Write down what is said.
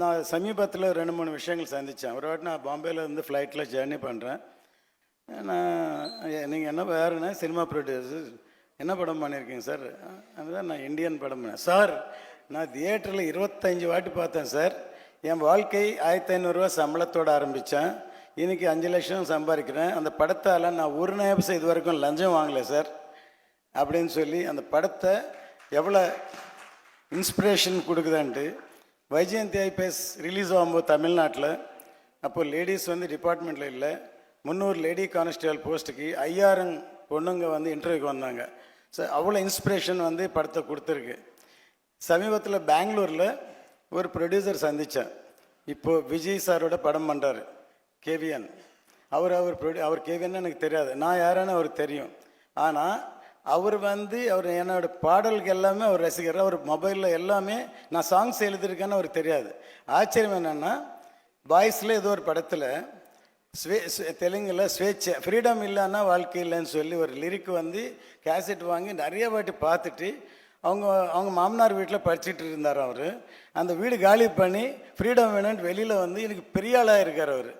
நான் சமீபத்தில் 2-3 விஷயங்கள் சந்தித்தேன். ஒரு வாட்டி நான் பாம்பேயில் இருந்து ஃப்ளைட்டில் ஜேர்னி பண்ணுறேன். நீங்கள் என்ன வேறுனா சினிமா ப்ரொடியூசர் என்ன படம் பண்ணியிருக்கீங்க சார்? அதுதான் நான் இந்தியன் படம் பண்ணேன் சார். நான் தியேட்டரில் 25 வாட்டி பார்த்தேன் சார். என் வாழ்க்கை 1500 சம்பளத்தோடு ஆரம்பித்தேன். இன்றைக்கி 5 லட்சம் சம்பாதிக்கிறேன். அந்த படத்தால் நான் ஒரு நிமிஷம் இது வரைக்கும் லஞ்சம் வாங்கலை சார் அப்படின்னு சொல்லி அந்த படத்தை எவ்வளோ இன்ஸ்பிரேஷன் கொடுக்குதான்ட்டு. வைஜெயந்தி ஐபிஎஸ் ரிலீஸ் ஆகும்போது தமிழ்நாட்டில் அப்போது லேடிஸ் வந்து டிபார்ட்மெண்ட்டில் இல்லை, 300 லேடி கான்ஸ்டபிள் போஸ்ட்டுக்கு 5000 பொண்ணுங்க வந்து இன்டர்வியூக்கு வந்தாங்க. ஸோ அவ்வளோ இன்ஸ்பிரேஷன் வந்து படத்தை கொடுத்துருக்கு. சமீபத்தில் பெங்களூரில் ஒரு ப்ரொடியூசர் சந்தித்தேன். இப்போது விஜய் சாரோட படம் பண்ணுறாரு கேவிஎன். அவர் கேவிஎன்னு எனக்கு தெரியாது, நான் யாருன்னு அவருக்கு தெரியும். ஆனால் அவர் என்னோட பாடல்கள் எல்லாமே அவர் ரசிகர். அவர் மொபைலில் எல்லாமே நான் சாங்ஸ் எழுதியிருக்கேன்னு அவருக்கு தெரியாது. ஆச்சரியம் என்னென்னா, பாய்ஸில் ஏதோ ஒரு படத்தில் தெலுங்கில் ஸ்வேச்சை ஃப்ரீடம் இல்லைன்னா வாழ்க்கை இல்லைன்னு சொல்லி ஒரு லிரிக் வந்து கேசட் வாங்கி நிறைய வாட்டி பார்த்துட்டு அவங்க மாமனார் வீட்டில் படிச்சுட்டு இருந்தார். அவர் அந்த வீடு காலி பண்ணி ஃப்ரீடம் வேணும்னு வெளியில் வந்து எனக்கு பெரிய ஆளாக இருக்கார் அவர்.